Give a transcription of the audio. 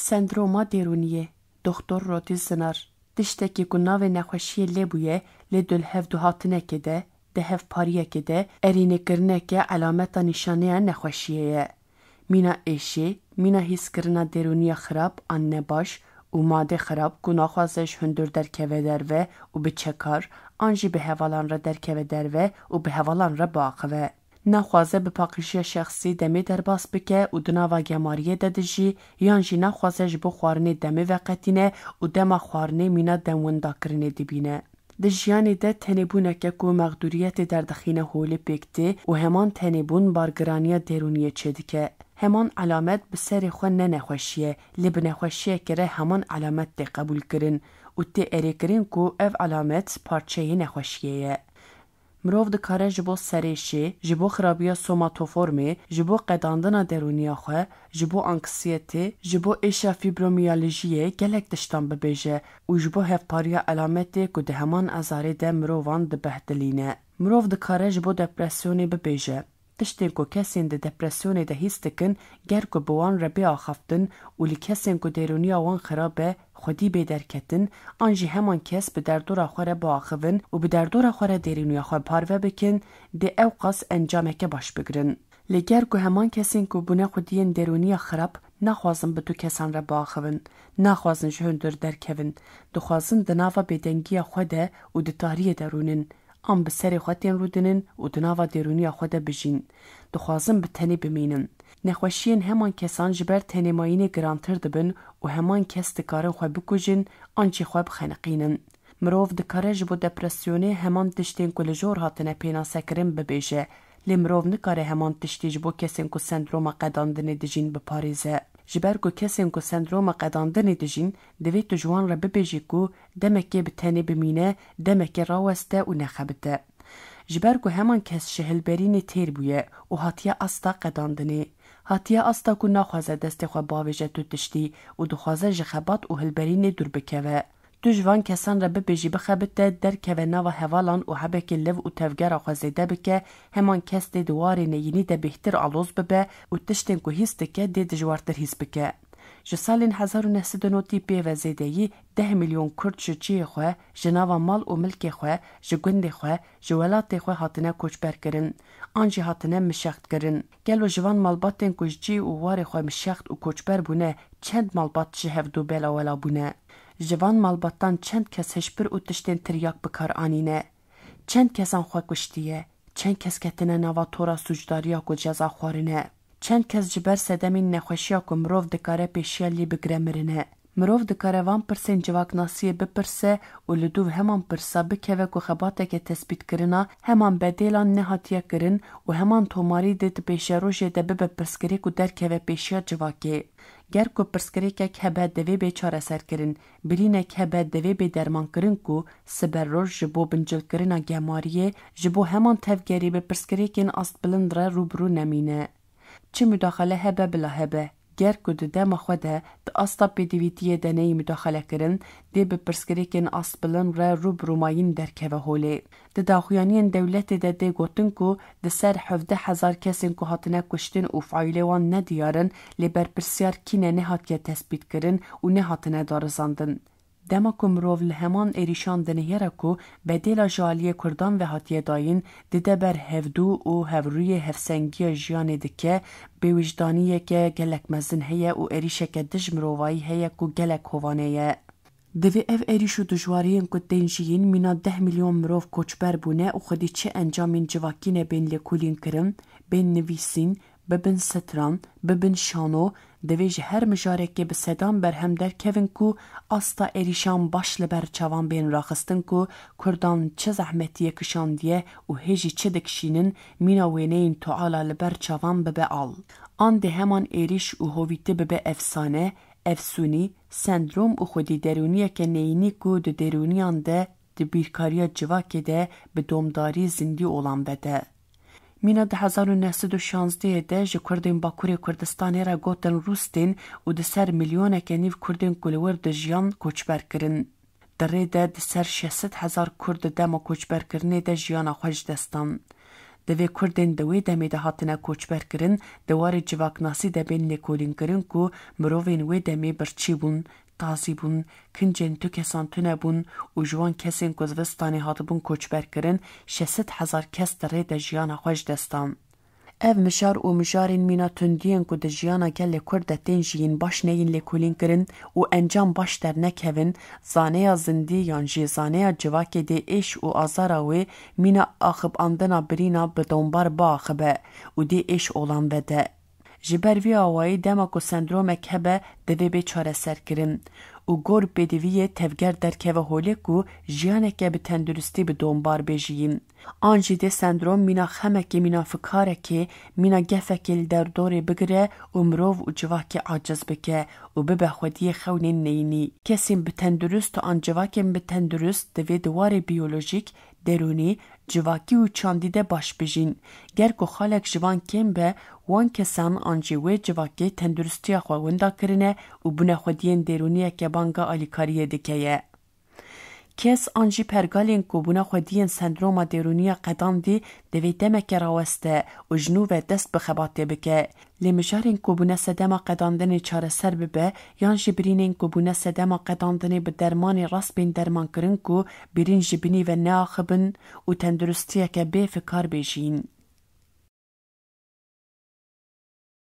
سندروما درونیه دکتر روتی زنار تشتکی که ناو نخوشی لبویه لدل هفدو هاتنه کده ده هف پاریه کده ارینه کرنه که علامت نشانه نخوشیه مینا ایشی مینا حس کرنا درونی خراب آن باش و ماده خراب که نخوازش هندور در که دروه و به چکار آنجی به حوالان را در که دروه و به حوالان را باقوه نخوازه به پاکشی شخصی دمی در باس بکه و دناوا گماریه دادجی یانجی نخوازش بو خوارنه دمی وقتینه و دما خوارنه مینا دموندا کرنه دبینه ده جیانی ده تنبونه که که مقدوریت در دخینه هولی پکته و همان تنبون بارگرانی درونیه چه که همان علامت به سر خود نخوشیه لب نخوشیه کره همان علامت ده قبول کرن و ته اری کرن که او علامت پارچه نخوشیه مروف ده کاره جبو سریشی، جبو خرابیا سوماتوفورمی، جبو قداندنا درونیا خواه، جبو انکسیتی، جبو ایشا فیبرومیالژیه گلک دشتان ببیجه و جبو هفپاریا علامتی که ده همان ازاری ده مروفان ده بهدلینه. مروف ده کاره جبو دپرسیونی ببیجه. تشتین که کسین ده دپرسیونی ده هیستکن گر که بوان ربی آخفتن و لی کسین که درونیا وان خرابه خودی به درکتن آنجی همان کس به دردور خوره با آخوون و به دردور خوره درونیا خواه پاروه بکن ده اوقاس انجامه که باش بگرن. لگر که همان کسین که بونه خودین درونیا خراب نخوازن به تو کسان را با آخوون، نخوازن شهندر درکون، دخوازن دناوا بدنگی خوده و ده تاریه درونن. آن به سر خودین رو دنن و دناوا درونیا خوده بجین. دخوازن به تنی بمینن. نخوشین همان کسان جبر تنماین گرانتر دبن و همان کس دکارن خواه بکوژن آنچه خواه بخنقینن. مروف دکاره جبو دپرسیونه همان تشتین که لجور هاتنه پینا سکرین ببیجه لی مروف نکاره همان تشتی جبو کسین که سندروم قداندن دجین بپاریزه. جبر که کسین که سندروم قداندن دجین دوی تو جوان را ببیجی که دمکی به تنی بمینه دمکی راوسته و نخبته. جبر که همان کس شهلبرین تیر بویه و هاتیه استا قداندنی. هاتیه استا که نخوازه دست خواه باویجه تو تشتی و دخوازه جخبات و هلبرین دور بکوه. تو جوان کسان را ببیجی بخبته در کوه نوا هوالان و حبک لو و تفگر خوازیده بکه همان کس ده دواری نینی ده بهتر آلوز ببه و تشتین که هیست که ده دجوارتر هیست بکه. جسالین 1990 پیو زیدهی 10 میلیون کرد جچی خواه جناوا مال و ملک خواه جگند خواه جولات خواه هاتنه کوچبر کرن آنجی هاتنه مشخت کرن گل و جوان مالباتین کجی و وار خواه مشخت و کوچبر بونه چند مالبات جهف دو بلا ولا بونه جوان مالباتان چند کس هشبر و تشتین تریاک بکار آنینه چند کسان خواه کشتیه چند کس کتنه نوا تورا سوجداریا و جزا خوارنه چند کس جبر سدمین نخوشیا که مروف دکاره پیشیالی بگره مرنه. مروف دکاره وان پرسین جواک ناسیه بپرسه و لدو همان پرسا بکوه که خباته که تثبیت کرنا همان بدیلان نهاتیه کرن و همان توماری دید پیشه روشه ده بپرسکری که در کوه پیشیا جواکه. گر که پرسکری که هبه دوی به چاره سر کرن برینه که هبه دوی به درمان کرن که سبر روش جبو بنجل کرنا گماریه جبو همان تفگری به پرسکری که این است بلند را روبرو نمینه. چه مداخله هبه بلا هبه گر که ده دم خوده ده استا پیدویتیه دنهی مداخله کرن ده به پرسکری که این است بلند را روبروماین در که هوله ده داخویانین دولت ده گوتن که ده سر 17,000 کسین که هاتنه کشتن و فعیله وان ندیارن لی بر پرسیار کینه نهات که تثبیت کرن و نهاتنه دارزاندن. دما که مروف لهمان ایریشان دنهیره که بدیل جالی کردان و هاتیه داین دیده بر هفدو و هفروی هفسنگی جیان دکه به وجدانیه که گلک مزن هیه و ایریشه که دج مروفایی هیه که گلک هوانه دوی اف ایریشو دجوارین که دنجیین مینا 10 میلیون مروف کوچبر بونه و خودی چه انجامین جواکین بین لکولین کرن بین نویسین ببن ستران ببن شانو دویج هر مجارکی به صدام بر هم در کوین کو استا ایریشان باش لبر چوان بین راخستن کو کردان چه زحمتیه کشان دیه و هجی چه دکشینن مینا وینین تعالی لبر چوان ببه آل آن ده همان ایریش و هویته ببه افسانه افسونی سندروم و خودی درونیه که نینی کو ده درونیان ده بیرکاری جواکی ده به دومداری زندی اولان بده. مینا ده 1916 ده جه کردین باکوری کردستانی را گوتن روستین و ده سر میلیونه که نیو کردین کلور ده جیان کوچبر کرن. دره ده سر 600,000 کرد ده ما کوچبر کرنه ده جیان خوش دستان. دوی کردین دوی دمی ده هاتنه کوچبر کرن دوار جواکناسی ده بین لکولین کرن کو مروین وی دمی برچی بون تازی بون کنجن تو کسان تونه بون و جوان کسین کزوستانی هات بون کوچبر کرن 600,000 کس دره ده جیان خوش دستان. ev مشار û mijarên mîna tundiyên ku di jiyana gelê Kurd de tên jiyîn baş neyên lêkolîn kirin û encam baş dernekevin, zaneya zindî yan jî zaneya civakê dê êş û azara wê mîna axibandina birîna bi dombar biaxibe û dê êş olan vede. Ji ber vî awayî dema ku sendromek hebe divê bê çareserkirin û gor pêdiviyê tevger derkeve holê ku jiyaneke bi tenduristî bi dombar bêjiyîn. An jî dê sendrom mîna xemekê mîna fikarekê mîna gefekê li derdorê bigire û mirov û civakê aciz bike û bibe xwediyê xewnên neyînî. Kesên bi tendurist û an civakên bi tendurist divê di warê biyolojîk, derûnî, civakî û çandî de baş bijîn. Ger ku xalek jivan kêm be, wan kesan an jî wê civakê tenduristiya xwe winda kirine û bûne xwediyên derûniyeke banga alîkariyê dikeye. Kes an jî pergalên ku bûna xwediyên sendroma derûniya qedandî divê demeke raweste û ji nû ve dest bi xebatê bike. Lê mijarên ku bûne sedema qedandinê çareser bibe yan jî birînên ku bûne sedema qedandinê bi dermanê rast bên dermankirin ku birîn ji binî ve neaxibin û tenduristiyeke bê fikar bêjîn.